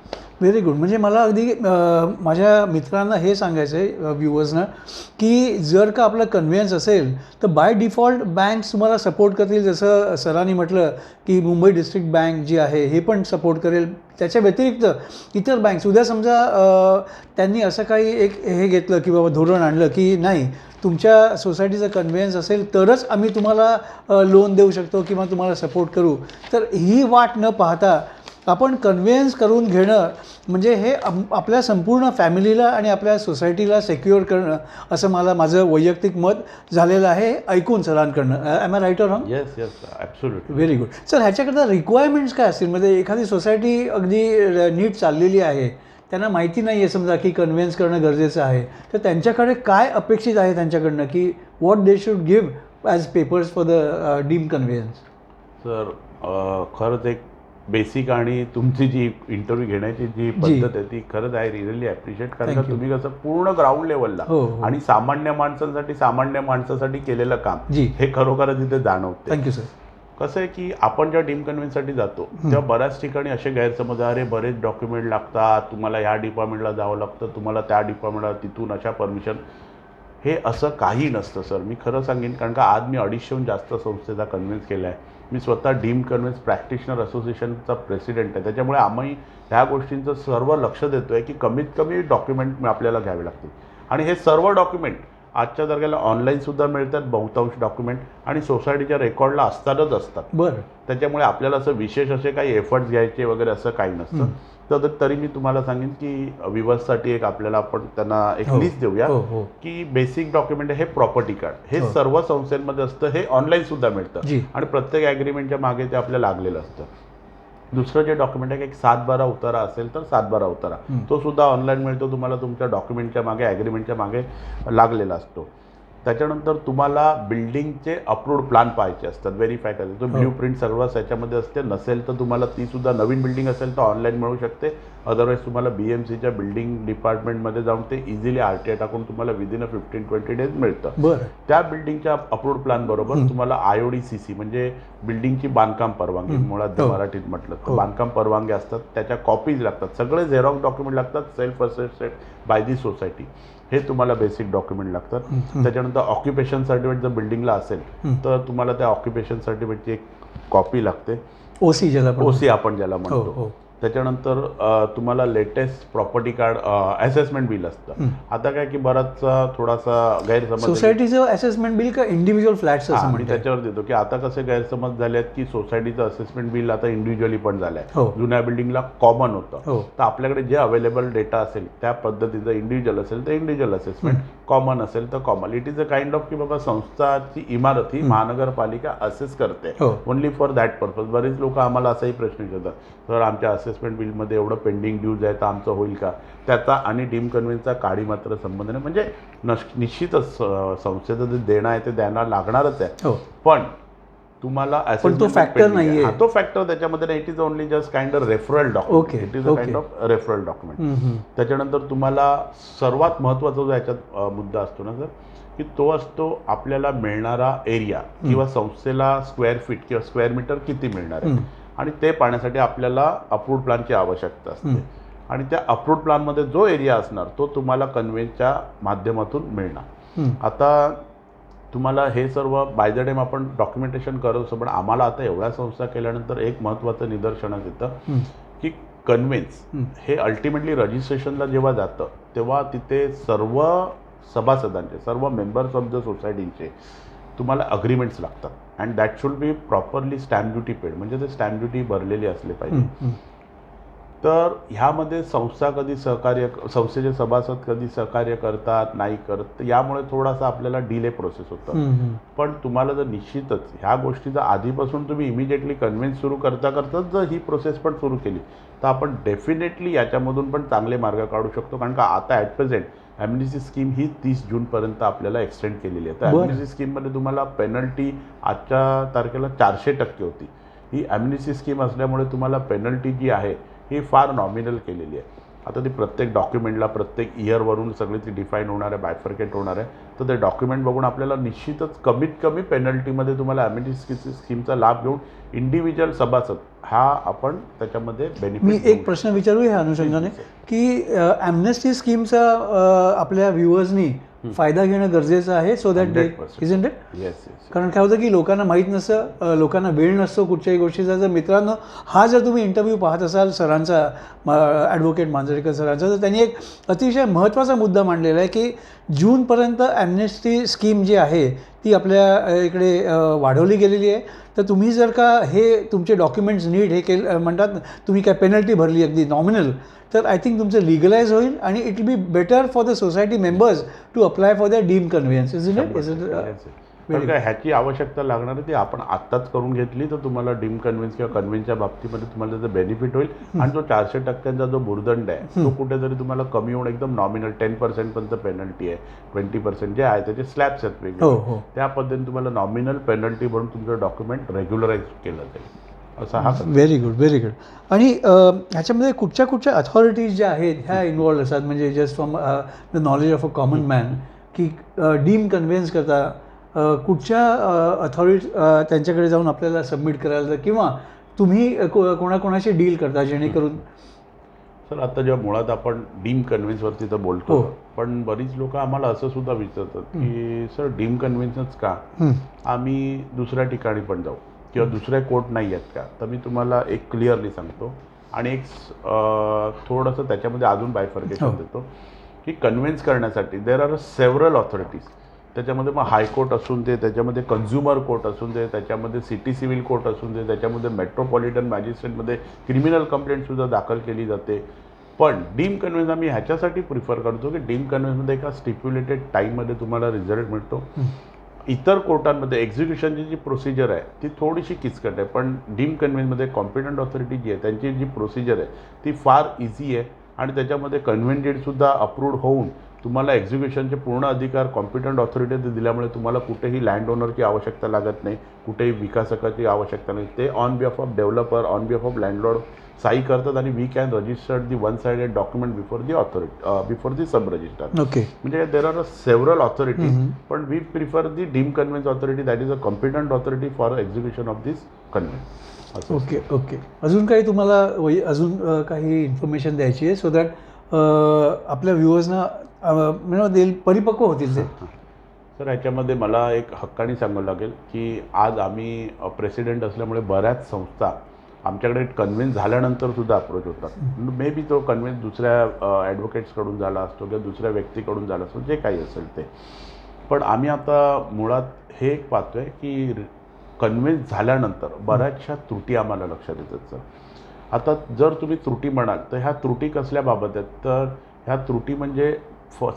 Very good. म्हणजे मला अगदी माझ्या मित्रांना हे सांगायचं आहे व्ह्युअर्सना की जर का आपलं कन्व्हिन्स असेल तर बाय डिफॉल्ट बँक्स तुम्हाला सपोर्ट करतील. जसं सरांनी म्हटलं की मुंबई डिस्ट्रिक्ट बँक जी आहे हे पण सपोर्ट करेल. त्याच्या व्यतिरिक्त इतर बँक्स उद्या समजा त्यांनी असं काही एक हे घेतलं की बाबा धोरण आणलं की नाही तुमच्या सोसायटीचं कन्व्हिन्स असेल तरच आम्ही तुम्हाला लोन देऊ शकतो किंवा तुम्हाला सपोर्ट करू. तर ही वाट न पाहता आपण कन्व्हिन्स करून घेणं म्हणजे हे आपल्या संपूर्ण फॅमिलीला आणि आपल्या सोसायटीला सेक्युअर करणं असं माझं वैयक्तिक मत झालेलं आहे ऐकून सरांकडनं. Am I right or wrong? Yes yes absolutely. Very good. Sir ह्याच्याकरता रिक्वायरमेंट्स काय असतील? म्हणजे एखादी सोसायटी अगदी नीट चाललेली आहे, त्यांना माहिती नाही आहे समजा की कन्व्हिन्स करणं गरजेचं आहे, तर त्यांच्याकडे काय अपेक्षित आहे त्यांच्याकडनं की what they should give as papers for the deem conveyance? Sir खरंच एक बेसिक आणि तुमची जी इंटरव्ह्यू घेण्याची जी पद्धत आहे ती खरंच आय रिअली ॲप्रिशिएट. कारण का तुम्ही कसं पूर्ण ग्राउंड लेवलला आणि सामान्य माणसासाठी केलेलं काम हे खरोखरच इथे जाणवते. Thank you sir. कसं आहे की आपण जेव्हा डीम कन्व्हिन्ससाठी जातो तेव्हा बऱ्याच ठिकाणी असे गैरसमज, अरे बरेच डॉक्युमेंट लागतात, तुम्हाला ह्या डिपार्टमेंटला जावं लागतं, तुम्हाला त्या डिपार्टमेंटला तिथून अशा परमिशन. हे असं काही नसतं सर. मी खरं सांगेन कारण का आज मी 250हून जास्त संस्थेचा कन्व्हिन्स केला आहे. मी स्वतः डीम कन्व्हिन्स प्रॅक्टिशनर असोसिएशनचा प्रेसिडेंट आहे. त्याच्यामुळे आम्ही ह्या गोष्टींचं सर्व लक्ष देतो आहे की कमीत कमी डॉक्युमेंट आपल्याला घ्यावे लागतील. आणि हे सर्व डॉक्युमेंट आजच्या तारखेला ऑनलाईनसुद्धा मिळतात बहुतांश डॉक्युमेंट, आणि सोसायटीच्या रेकॉर्डला असतातच असतात. बरं. त्याच्यामुळे आपल्याला असं विशेष असे काही एफर्ट्स घ्यायचे वगैरे असं काही नसतं. तर तरी मी तुम्हाला सांगेन की विवर्ससाठी एक आपल्याला आपण त्यांना एक लिस्ट देऊया की बेसिक डॉक्युमेंट हे प्रॉपर्टी कार्ड हे सर्व संस्थांमध्ये असतं. हे ऑनलाईनसुद्धा मिळतं आणि प्रत्येक ॲग्रीमेंटच्या मागे ते आपल्याला लागलेलं असतं. दुसरं जे डॉक्युमेंट आहे एक 7/12 उतारा असेल तर 7/12 उतारा तो सुद्धा ऑनलाईन मिळतो तुम्हाला. तुमच्या डॉक्युमेंटच्या मागे ॲग्रीमेंटच्या मागे लागलेला असतो. त्याच्यानंतर तुम्हाला बिल्डिंगचे अप्रूव्ड प्लॅन पाहायचे असतात, व्हेरीफाय करायचे. तो ब्ल्यू प्रिंट सर्वच याच्यामध्ये असते. नसेल तर तुम्हाला ती सुद्धा नवीन बिल्डिंग असेल तर ऑनलाईन मिळू शकते. अदरवाईज तुम्हाला BMCच्या बिल्डिंग डिपार्टमेंटमध्ये जाऊन ते इझिली RTI टाकून तुम्हाला विदिन 15-20 डेज मिळतं. बरं. त्या बिल्डिंगच्या अप्रूव्ड प्लॅन बरोबर तुम्हाला IOD-CC म्हणजे बिल्डिंगची बांधकाम परवानगी, मुळात मराठीत म्हटलं तर बांधकाम परवानगी असतात, त्याच्या कॉपीज लागतात. सगळे झेरॉक्स डॉक्युमेंट लागतात, सेल्फ असेस्टेड बाय दी सोसायटी. हे तुम्हाला बेसिक डॉक्युमेंट लागतात. त्याच्यानंतर ऑक्युपेशन सर्टिफिकेट जर बिल्डिंगला असेल तर तुम्हाला त्या ऑक्युपेशन सर्टिफिकेटची एक कॉपी लागते. OC आपण ज्याला म्हणतो. त्याच्यानंतर तुम्हाला latest property card assessment bill असतं. आता काय की बराचसा थोडासा गैरसमज, सोसायटीचं असेसमेंट बिल का इंडिव्हिज्युअल फ्लॅट्स असं मी त्याच्यावर देतो की आता कसे गैरसमज झाले आहेत की सोसायटीचं असेसमेंट बिल आता इंडिव्हिज्युअली पण झालं आहे. जुन्या बिल्डिंगला कॉमन होतं. तर आपल्याकडे जे अवेलेबल डेटा असेल त्या पद्धतीचं इंडिव्हिज्युअल असेल तर इंडिव्हिज्युअल असेसमेंट, कॉमन असेल तर common. It is a kind of की बाबा संस्थाची इमारत ही महानगरपालिका असेस करते ओनली फॉर दॅट पर्पज. बरेच लोक आम्हाला असाही प्रश्न विचारतात, सर आमच्या असेसमेंट बिलमध्ये एवढं पेंडिंग ड्यूज आहे तर आमचं होईल का? त्याचा आणि डीम कन्व्हिन्सचा काडी मात्र संबंध नाही. म्हणजे निश्चितच संस्थेचं जे देणं आहे ते द्यायला लागणारच आहे. पण तुम्हाला तो फॅक्टर नाही, तो फॅक्टर त्याच्यामध्ये नाही. It is only just kind of referral document. It is a kind of referral document. त्याच्यानंतर तुम्हाला सर्वात महत्त्वाचा जो याच्यात मुद्दा असतो ना सर की तो असतो आपल्याला मिळणारा एरिया किंवा संस्थेला स्क्वेअर फीट किंवा स्क्वेअर मीटर किती मिळणार आहे. आणि ते पाहण्यासाठी आपल्याला अप्रूव्ड प्लॅनची आवश्यकता असते. आणि त्या अप्रूव्ड प्लॅनमध्ये जो एरिया असणार तो तुम्हाला कन्व्हिन्सच्या माध्यमातून मिळणार. आता तुम्हाला हे सर्व बाय द टाईम आपण डॉक्युमेंटेशन करत असतो, पण आम्हाला आता एवढ्या संस्था केल्यानंतर एक महत्त्वाचं निदर्शनास येतं की कन्व्हेन्स हे अल्टिमेटली रजिस्ट्रेशनला जेव्हा जातं तेव्हा तिथे सर्व सभासदांचे, सर्व मेंबर्स ऑफ द सोसायटीचे तुम्हाला अग्रीमेंट्स लागतात and that should be properly stamp duty paid, म्हणजे ते स्टॅम्प ड्युटी भरलेली असली पाहिजे. तर ह्यामध्ये संस्थेचे सभासद कधी सहकार्य करतात नाही करत, यामुळे थोडासा आपल्याला डिले प्रोसेस होतं. पण तुम्हाला जर निश्चितच ह्या गोष्टीचा आधीपासून तुम्ही इमिजिएटली कन्व्हिन्स सुरू करता करताच जर ही प्रोसेस पण सुरू केली तर आपण डेफिनेटली याच्यामधून पण चांगले मार्ग काढू शकतो. कारण का आता ॲट प्रेझेंट ॲम्नेस्टी स्कीम ही 30 जूनपर्यंत आपल्याला एक्सटेंड केलेली आहे. तर ॲम्नेस्टी स्कीममध्ये तुम्हाला पेनल्टी आजच्या तारखेला 400% होती. ही ॲम्नेस्टी स्कीम असल्यामुळे तुम्हाला पेनल्टी जी आहे ही फार नॉमिनल केलेली आहे. आता ती प्रत्येक डॉक्युमेंटला प्रत्येक इयरवरून सगळी ती डिफाईन होणार आहे, बायफर्केट होणार आहे. तर ते डॉक्युमेंट बघून आपल्याला निश्चितच कमीत कमी पेनल्टीमध्ये तुम्हाला ॲम्नेस्टी स्कीमचा लाभ घेऊन इंडिव्हिज्युअल सभासद हा आपण त्याच्यामध्ये बेनिफिट. मी एक प्रश्न विचारू ह्या अनुषंगाने की ॲम्नेस्टी स्कीमचा आपल्या व्ह्युअर्सनी फायदा घेणं गरजेचं आहे so that they isn't it. Yes. कारण काय होतं की लोकांना माहीत नसतं, लोकांना वेळ नसतो कुठच्याही गोष्टीचा. जर मित्रांनो हा जर तुम्ही इंटरव्ह्यू पाहत असाल सरांचा, ॲडव्होकेट मांजरेकर सरांचा, तर त्यांनी एक अतिशय महत्त्वाचा मुद्दा मांडलेला आहे की जूनपर्यंत ॲम्नेस्टी स्कीम जी आहे ती आपल्या इकडे वाढवली गेलेली आहे. तर तुम्ही जर का हे तुमचे डॉक्युमेंट्स नीट हे केलं म्हणतात, तुम्ही काय पेनल्टी भरली अगदी नॉमिनल, तर आय थिंक तुमचं लिगलाइज होईल आणि it will be better for the society members to apply for the deem conveyance. Is it? कारण काय ह्याची आवश्यकता लागणार आहे ती आपण आत्ताच करून घेतली तर तुम्हाला डीम कन्व्हिन्स किंवा कन्व्हिन्सच्या बाबतीमध्ये तुम्हाला त्याचं बेनिफिट होईल. आणि जो 400% जो भुर्दंड आहे तो कुठेतरी तुम्हाला कमी होऊन एकदम नॉमिनल 10% पर्यंत पेनल्टी आहे, 20% जे आहे त्याचे स्लॅब्स आहेत वेगळे, त्या पद्धतीने तुम्हाला नॉमिनल पेनल्टी भरून तुमचं डॉक्युमेंट रेग्युलराईज केलं जाईल असा हा. Very good, very good. आणि ह्याच्यामध्ये कुठच्या अथॉरिटीज ज्या आहेत ह्या इन्वॉल्ड असतात, म्हणजे just from the knowledge of a common man की डीम कन्व्हिन्स करता कुठच्या अथॉरिटी त्यांच्याकडे जाऊन आपल्याला सबमिट करायला, किंवा तुम्ही कोणाकोणाशी डील करता जेणेकरून. सर आता जेव्हा मुळात आपण डीम कन्व्हिन्सवरती तर बोलतो, पण बरीच लोक आम्हाला असं सुद्धा विचारतात की सर डीम कन्व्हिन्सच का, आम्ही दुसऱ्या ठिकाणी पण जाऊ किंवा दुसरे कोर्ट नाही आहेत का. तर मी तुम्हाला एक क्लिअरली सांगतो आणि एक थोडंसं त्याच्यामध्ये अजून बायफर्केशन देतो की कन्व्हिन्स करण्यासाठी देर आर सेव्हरल ऑथॉरिटीज. त्याच्यामध्ये मग हायकोर्ट असून दे, त्याच्यामध्ये कन्झ्युमर कोर्ट असून दे, त्याच्यामध्ये सिटी सिव्हिल कोर्ट असून दे, त्याच्यामध्ये मेट्रोपॉलिटन मॅजिस्ट्रेटमध्ये क्रिमिनल कंप्लेंटसुद्धा दाखल केली जाते. पण डीम कन्व्हिन्स आम्ही ह्याच्यासाठी प्रिफर करतो की डीम कन्व्हिन्समध्ये एका स्टिप्युलेटेड टाईममध्ये तुम्हाला रिझल्ट मिळतो. इतर कोर्टांमध्ये एक्झिक्युशनची जी प्रोसिजर आहे ती थोडीशी किचकट आहे, पण डीम कन्व्हिन्समध्ये कॉम्पिटंट ऑथॉरिटी जी आहे त्यांची जी प्रोसिजर आहे ती फार इझी आहे आणि त्याच्यामध्ये कन्व्हेंटेडसुद्धा अप्रूव्ड होऊन तुम्हाला एक्झिक्युशनचे पूर्ण अधिकार कॉम्पिटंट ऑथॉरिटी दिल्यामुळे तुम्हाला कुठेही लँड ओनरची आवश्यकता लागत नाही, कुठेही विकासकाची आवश्यकता नाही. ते on behalf of developer, on behalf of landlord सही करतात आणि we can register the one sided document before the authority, before the sub register. Okay. म्हणजे देर आर सेव्हरल ऑथॉरिटीज, पण we prefer the deem conveyance authority that is a competent authority for execution of this conveyance. Okay, okay. अजून काही तुम्हाला अजून काही information द्यायची आहे so that आपल्या व्ह्युअर्सना देईल परिपक्व होतील ते. सर याच्यामध्ये मला एक हक्काने सांगावं लागेल की आज आम्ही प्रेसिडेंट असल्यामुळे बऱ्याच संस्था आमच्याकडे कन्व्हिन्स झाल्यानंतर सुद्धा अप्रोच होतात. मे बी तो कन्व्हिन्स दुसऱ्या ॲडव्होकेट्सकडून झाला असतो किंवा दुसऱ्या व्यक्तीकडून झाला असतो, जे काही असेल ते. पण आम्ही आता मुळात हे एक पाहतो आहे की कन्व्हिन्स झाल्यानंतर बऱ्याचशा त्रुटी आम्हाला लक्षात येतात. सर आता जर तुम्ही त्रुटी म्हणाल तर ह्या त्रुटी कसल्या बाबत आहेत, तर ह्या त्रुटी म्हणजे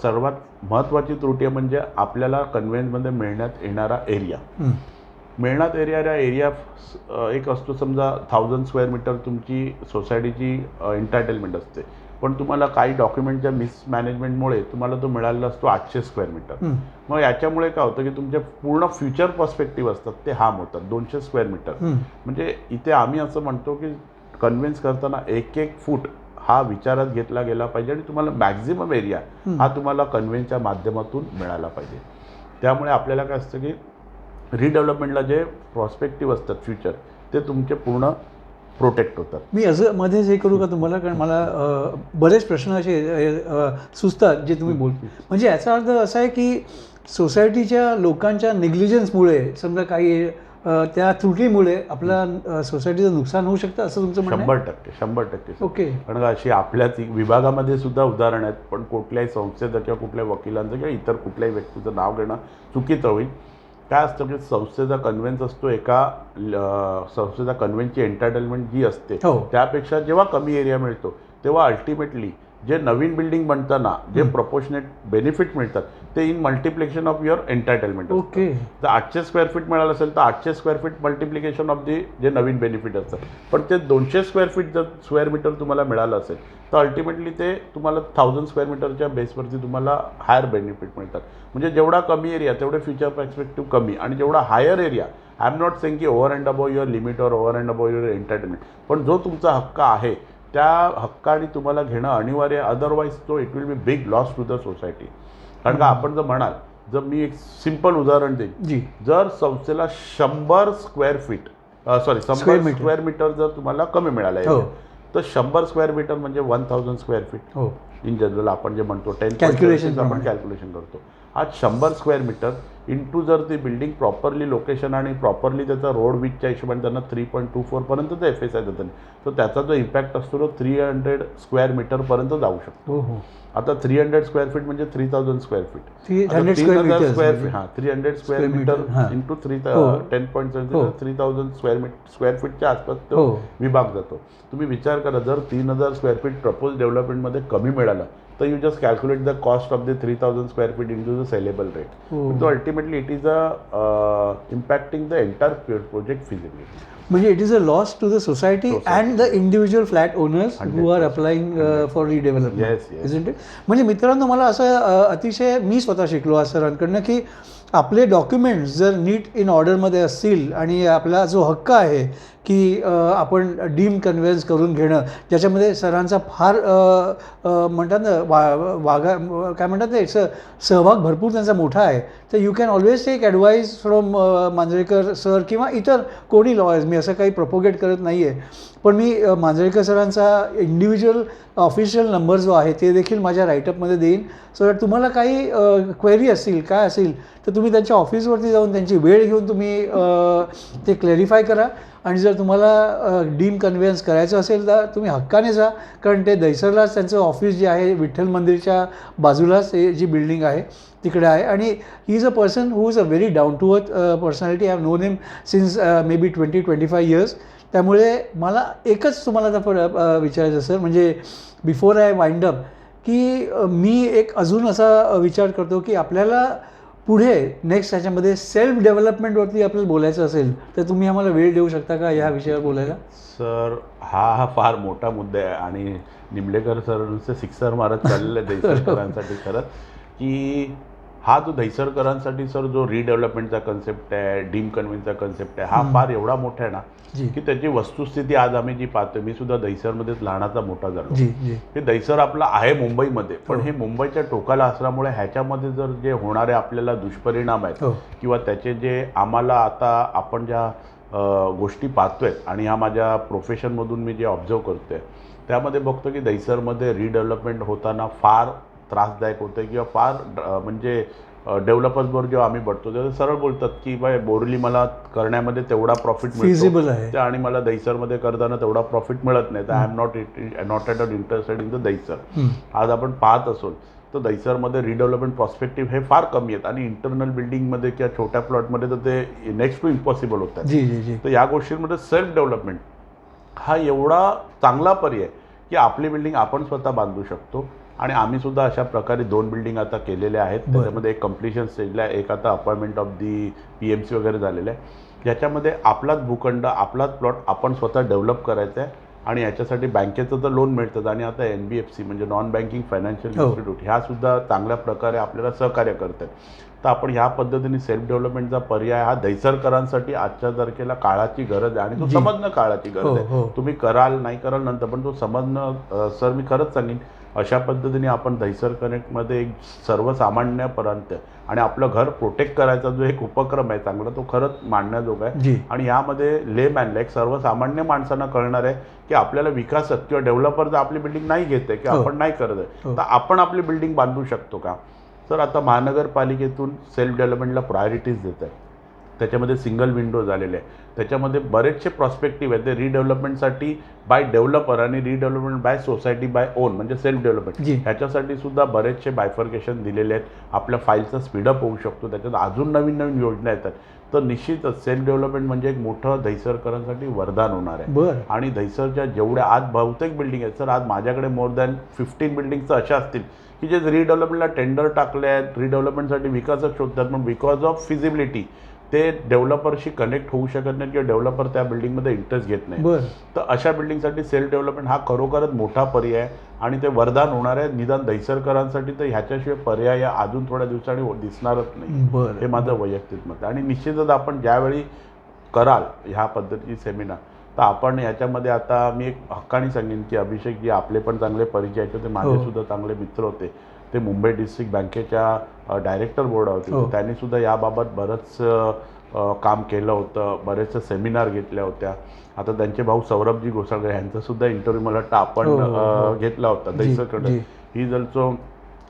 सर्वात महत्त्वाची त्रुटी म्हणजे आपल्याला कन्व्हिन्समध्ये मिळण्यात येणारा एरिया. मिळण्यात एरिया एक असतो, समजा 1000 स्क्वेअर मीटर तुमची सोसायटीची एंटायटलमेंट असते, पण तुम्हाला काही डॉक्युमेंटच्या मिसमॅनेजमेंटमुळे तुम्हाला तो मिळालेला असतो 800 स्क्वेअर मीटर. मग याच्यामुळे काय होतं की तुमचे पूर्ण फ्युचर पर्स्पेक्टिव्ह असतात ते हार्म होतात. 200 स्क्वेअर मीटर म्हणजे इथे आम्ही असं म्हणतो की कन्व्हिन्स करताना एक फूट हा विचारात घेतला गेला पाहिजे आणि तुम्हाला मॅक्झिमम एरिया हा तुम्हाला कन्व्हिन्सच्या माध्यमातून मिळाला पाहिजे. त्यामुळे आपल्याला काय असतं की रिडेव्हलपमेंटला जे प्रॉस्पेक्टिव्ह असतात फ्युचर ते तुमचे पूर्ण प्रोटेक्ट होतात. मी असं मध्येच हे करू का तुम्हाला, कारण मला बरेच प्रश्न असे सुचतात जे तुम्ही म्हणजे याचा अर्थ असा आहे की सोसायटीच्या लोकांच्या नेग्लिजन्समुळे समजा काही त्या त्रुटीमुळे आपल्या सोसायटीचं नुकसान होऊ शकतं असं तुमचं म्हणणं आहे? 100% ओके. कारण का अशी आपल्याच विभागामध्ये सुद्धा उदाहरण आहेत, पण कुठल्याही संस्थेचं किंवा कुठल्याही वकिलांचं किंवा इतर कुठल्याही व्यक्तीचं नाव घेणं चुकीचं होईल. काय असतं की संस्थेचा कन्व्हेन्स असतो, एका संस्थेचा कन्व्हेन्सची एंटरटेनमेंट जी असते त्यापेक्षा जेव्हा कमी एरिया मिळतो तेव्हा अल्टिमेटली जे नवीन बिल्डिंग बनताना जे प्रपोर्शनेट बेनिफिट मिळतात ते in multiplication of your entertainment. Okay. तर 800 स्क्वेअर फीट मिळालं असेल तर 800 स्क्वेअर फीट मल्टिप्लिकेशन ऑफ जे नवीन बेनिफिट असतात. पण ते 200 स्क्वेअर फीट जर स्क्वेअर मीटर तुम्हाला मिळालं असेल तर अल्टिमेटली ते तुम्हाला 1000 स्क्वेअर मीटरच्या बेसवरती तुम्हाला हायर बेनिफिट मिळतात. म्हणजे जेवढा कमी एरिया तेवढे फ्युचर पर्स्पेक्टिव्ह कमी, आणि जेवढा higher area, I am not saying की over and above your limit और over and above your entertainment, पण जो तुमचा हक्क आहे त्या हक्काने तुम्हाला घेणं अनिवार्य, अदरवाईज तो it will be big loss to the society. कारण का आपण जर म्हणाल, जर मी एक सिंपल उदाहरण देईन, जर संस्थेला 100 स्क्वेअर फीट 100 स्क्वेअर मीटर जर तुम्हाला कमी मिळालं आहे तर 100 स्क्वेअर मीटर म्हणजे 1000 स्क्वेअर फीट. इन जनरल आपण जे म्हणतो 10 कॅल्क्युलेशन आपण कॅल्क्युलेशन करतो. आज 100 स्क्वेअर मीटर इंटू जर ती बिल्डिंग प्रॉपरली लोकेशन आणि प्रॉपरली त्याचा रोड विचच्या हिशोबाने त्यांना 3.24 पर्यंतचा FSI देतात, तर त्याचा जो इम्पॅक्ट असतो तो 300 स्क्वेअर मीटरपर्यंत जाऊ शकतो. आता 300 स्क्वेअर फीट म्हणजे 3000 square feet. 300 square feet 300 square metre into 10.7 3000 square फीटच्या आसपास तो विभाग जातो. तुम्ही विचार करा, जर 3000 स्क्वेअर फीट प्रपोज डेव्हलपमेंटमध्ये कमी मिळालं तर you just calculate the cost of the 3000 square feet into the saleable rate. तो ultimately it is impacting the entire project feasibility. म्हणजे it is a loss to the society and the individual flat owners who are applying for redevelopment, isn't it? म्हणजे मित्रांनो, मला असं अतिशय मी स्वतः शिकलो आज सरांकडनं की आपले डॉक्युमेंट्स जर नीट इन ऑर्डरमध्ये असतील आणि आपला जो हक्क आहे की आपण डीम कन्व्हेन्स करून घेणं, ज्याच्यामध्ये सरांचा फार म्हणतात ना काय म्हणतात ते सहभाग भरपूर त्यांचा मोठा आहे, तर you can always take advice from Manjrekar sir किंवा इतर कोणी लॉयर्स. मी असं काही प्रोपोगेट करत नाही आहे, पण मी मांजरेकर सरांचा इंडिव्हिज्युअल ऑफिशियल नंबर जो आहे ते देखील माझ्या राईटअपमध्ये देईन. सो दॅट तुम्हाला काही क्वेरी असतील काय असेल तर तुम्ही त्यांच्या ऑफिसवरती जाऊन त्यांची वेळ घेऊन तुम्ही ते क्लॅरिफाय करा. आणि जर तुम्हाला डीम कन्व्हेन्स करायचं असेल तर तुम्ही हक्काने जा, कारण ते दहिसरलाच त्यांचं ऑफिस जे आहे विठ्ठल मंदिरच्या बाजूलाच जी बिल्डिंग आहे तिकडे आहे. आणि he is a person who is a very down to earth personality. I have known him since maybe 20-25 years. त्यामुळे मला एकच तुम्हाला आता विचारायचं सर, म्हणजे बिफोर आय वाइंड अप, की मी एक अजून असा विचार करतो की आपल्याला पुढे नेक्स्ट ह्याच्यामध्ये सेल्फ डेव्हलपमेंटवरती आपल्याला बोलायचं असेल तर तुम्ही आम्हाला वेळ देऊ शकता का या विषयावर बोलायला? सर हा फार मोठा मुद्दा आहे आणि निंबलेकर सर नुसते सिक्सर मारत चाललेलं आहे दहिसरकरांसाठी. खरंच की हा जो दहिसरकरांसाठी सर जो रिडेव्हलपमेंटचा कन्सेप्ट आहे, डीम कन्व्हेन्सचा कन्सेप्ट आहे, हा फार एवढा मोठा आहे ना की त्याची वस्तुस्थिती आज आम्ही जी पाहतो, मी सुद्धा दहिसरमध्येच लहानाचा मोठा झालो. हे दहिसर आपलं आहे मुंबईमध्ये, पण हे मुंबईच्या टोकाला असल्यामुळे ह्याच्यामध्ये जर जे होणारे आपल्याला दुष्परिणाम आहेत किंवा त्याचे जे आम्हाला आता आपण ज्या गोष्टी पाहतोय आणि ह्या माझ्या प्रोफेशनमधून मी जे ऑब्झर्व करतोय त्यामध्ये बघतो की दहिसरमध्ये रिडेव्हलपमेंट होताना फार त्रासदायक होतं किंवा फार म्हणजे डेव्हलपर्सबरोबर जेव्हा आम्ही बघतो तेव्हा सरळ बोलतात की बाय बोरली मला करण्यामध्ये तेवढा प्रॉफिट फिजिबल आहे आणि मला दहिसरमध्ये करताना तेवढा प्रॉफिट मिळत नाही, तर I am not at all interested in the Dahisar. आज आपण पाहत असो तर दहिसरमध्ये रिडेव्हलपमेंट प्रॉस्पेक्टिव्ह हे फार कमी आहेत आणि इंटरनल बिल्डिंगमध्ये किंवा छोट्या प्लॉटमध्ये तर ते नेक्स्ट टू इम्पॉसिबल होतात. तर या गोष्टींमध्ये सेल्फ डेव्हलपमेंट हा एवढा चांगला पर्याय की आपली बिल्डिंग आपण स्वतः बांधू शकतो. आणि आम्ही सुद्धा अशा प्रकारे 2 बिल्डिंग आता केलेल्या आहेत. त्याच्यामध्ये एक कम्प्लिशन स्टेजला आहे, एक आता अपॉइंटमेंट ऑफ दी PMC वगैरे झालेलं आहे, ज्याच्यामध्ये आपलाच भूखंड आपलाच प्लॉट आपण स्वतः डेव्हलप करायचा आहे. आणि याच्यासाठी बँकेचं तर लोन मिळतं आणि आता NBFC म्हणजे नॉन बँकिंग फायनान्शियल इन्स्टिट्यूट ह्या सुद्धा चांगल्या प्रकारे आपल्याला सहकार्य करतात. तर आपण ह्या पद्धतीने सेल्फ डेव्हलपमेंटचा पर्याय हा दहिसरकरांसाठी आजच्या तारखेला काळाची गरज आहे आणि तो समजणं काळाची गरज आहे. तुम्ही कराल नाही कराल नंतर, पण तो समजणं सर मी खरंच सांगेन अशा पद्धतीने आपण दहिसर कनेक्टमध्ये एक सर्वसामान्यपर्यंत आणि आपलं घर प्रोटेक्ट करायचा जो एक उपक्रम आहे चांगला, तो खरंच मांडण्याजोगा आहे. आणि यामध्ये लेमॅनला एक सर्वसामान्य माणसांना कळणार आहे की आपल्याला विकासक किंवा डेव्हलपर जर आपली बिल्डिंग नाही घेते किंवा आपण नाही करत आहे, तर आपण आपली बिल्डिंग बांधू शकतो का. तर आता महानगरपालिकेतून सेल्फ डेव्हलपमेंटला प्रायोरिटीज देत आहे. त्याच्यामध्ये सिंगल विंडो झालेले आहे, त्याच्यामध्ये बरेचसे प्रॉस्पेक्टिव्ह आहेत. ते रिडेव्हलपमेंटसाठी बाय डेव्हलपर आणि redevelopment by society by own म्हणजे सेल्फ डेव्हलपमेंट, ह्याच्यासाठी सुद्धा बरेचसे बायफर्केशन दिलेले आहेत. आपल्या फाईलचा स्पीडअप होऊ शकतो, त्याच्यात अजून नवीन नवीन योजना येतात. तर निश्चितच सेल्फ डेव्हलपमेंट म्हणजे एक मोठं दहिसरकरांसाठी वरदान होणार आहे. आणि दहिसरच्या जेवढ्या आज बहुतेक बिल्डिंग आहेत सर, आज माझ्याकडे मोर दॅन 15 बिल्डिंगचं अशा असतील की जे रिडेव्हलपमेंटला टेंडर टाकले आहेत, रिडेव्हलपमेंटसाठी विकासक शोधतात, पण बिकॉज ऑफ फिजिबिलिटी ते डेव्हलपरशी कनेक्ट होऊ शकत नाही किंवा डेव्हलपर त्या बिल्डिंगमध्ये इंटरेस्ट घेत नाही. तर अशा बिल्डिंगसाठी सेल्फ डेव्हलपमेंट हा खरोखरच मोठा पर्याय आहे आणि ते वरदान होणार आहे. निदान दहिसरकरांसाठी तर ह्याच्याशिवाय पर्याय या अजून थोड्या दिवसांनी दिसणारच नाही, हे माझं वैयक्तिक मत आहे. आणि निश्चितच आपण ज्यावेळी कराल ह्या पद्धतीची सेमिनार, तर आपण याच्यामध्ये आता मी एक हक्काने सांगेन की अभिषेक जी आपले पण चांगले परिचय आहेत, ते माझेसुद्धा चांगले मित्र होते. ते मुंबई डिस्ट्रिक्ट बँकेच्या डायरेक्टर बोर्ड होते. त्यांनी सुद्धा याबाबत बरंच काम केलं होतं, बरेचसे सेमिनार घेतल्या होत्या. आता त्यांचे भाऊ सौरभजी घोसाळकर यांचासुद्धा इंटरव्ह्यू मला वाटतं आपण घेतला होता. दहिसरकडे ही जलचो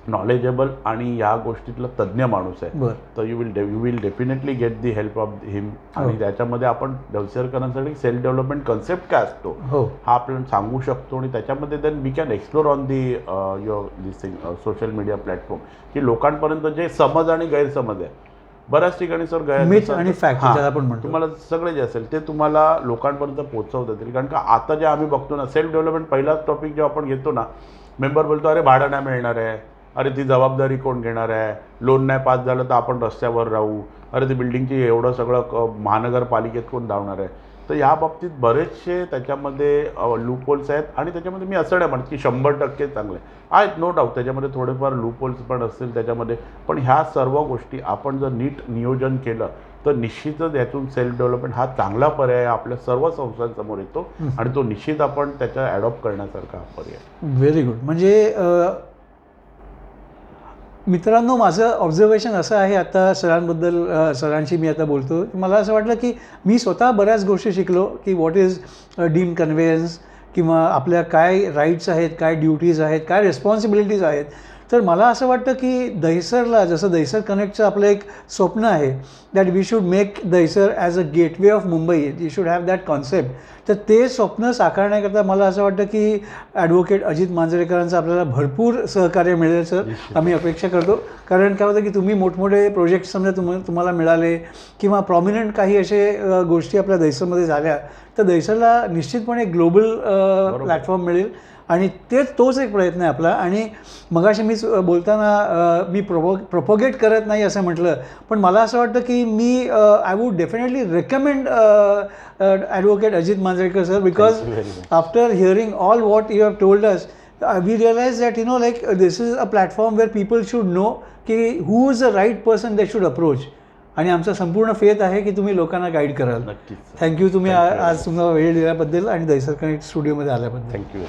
नॉलेजेबल आणि या गोष्टीतला तज्ज्ञ माणूस आहे. तर you will definitely get the help of him. आणि त्याच्यामध्ये आपण दहिसरकरांसाठी सेल्फ डेव्हलपमेंट कन्सेप्ट काय असतो हा आपल्याला सांगू शकतो. आणि त्याच्यामध्ये then we can explore on the your this thing social media platform, की लोकांपर्यंत जे समज आणि गैरसमज आहे बऱ्याच ठिकाणी सर तुम्हाला सगळे जे असेल ते तुम्हाला लोकांपर्यंत पोहोचवता येतील. कारण का आता जे आम्ही बघतो ना, सेल्फ डेव्हलपमेंट पहिलाच टॉपिक जेव्हा आपण घेतो ना, मेंबर बोलतो अरे भाडं नाही मिळणार आहे, अरे ती जबाबदारी कोण घेणार आहे, लोन नाही पास झालं तर आपण रस्त्यावर राहू, अरे ती बिल्डिंगची एवढं सगळं महानगरपालिकेत कोण धावणार आहे. तर या बाबतीत बरेचसे त्याच्यामध्ये लूपहोल्स आहेत. आणि त्याच्यामध्ये मी असं नाही म्हणत की 100% चांगले आहेत, नो डाऊट त्याच्यामध्ये थोडेफार लूपहोल्स पण असतील त्याच्यामध्ये. पण ह्या सर्व गोष्टी आपण जर नीट नियोजन केलं तर निश्चितच यातून सेल्फ डेव्हलपमेंट हा चांगला पर्याय आपल्या सर्व संस्थांसमोर येतो आणि तो निश्चित आपण त्याच्या ॲडॉप्ट करण्यासारखा हा पर्याय. Very good. म्हणजे मित्रांनो, माझं ऑब्झर्वेशन असं आहे, आता सरांबद्दल सरांशी मी आता बोलतो, मला असं वाटलं की मी स्वतः बऱ्याच गोष्टी शिकलो की व्हॉट इज डीम कन्व्हेयन्स, किंवा आपल्या काय राईट्स आहेत, काय ड्युटीज आहेत, काय रिस्पॉन्सिबिलिटीज आहेत. तर मला असं वाटतं की दहिसरला, जसं दहिसर कनेक्टचं आपलं एक स्वप्न आहे that we should make Dahisar as a gateway of Mumbai, you should have that concept. तर ते स्वप्न साकारण्याकरता मला असं वाटतं की ॲडव्होकेट अजित मांजरेकरांचं आपल्याला भरपूर सहकार्य मिळेल सर, आम्ही अपेक्षा करतो. कारण काय होतं की तुम्ही मोठमोठे प्रोजेक्ट समजा तुम्हाला मिळाले किंवा प्रॉमिनंट काही असे गोष्टी आपल्या दहिसरमध्ये झाल्या, तर दहिसरला निश्चितपणे ग्लोबल प्लॅटफॉर्म मिळेल. आणि तोच एक प्रयत्न आहे आपला. आणि मगाशी मी बोलताना मी प्रोपोगेट करत नाही असं म्हटलं, पण मला असं वाटतं की मी I would definitely recommend advocate Ajit Manjrekar sir, because after hearing all what you have told us, we realise that you know like this is a platform where people should know की who is the right person they should approach. आणि आमचा संपूर्ण faith आहे की तुम्ही लोकांना guide कराल. नक्कीच. थँक्यू, तुम्ही आज तुम्हाला वेळ दिल्याबद्दल आणि दहिसर कनेक्ट स्टुडिओमध्ये आल्याबद्दल. थँक्यू.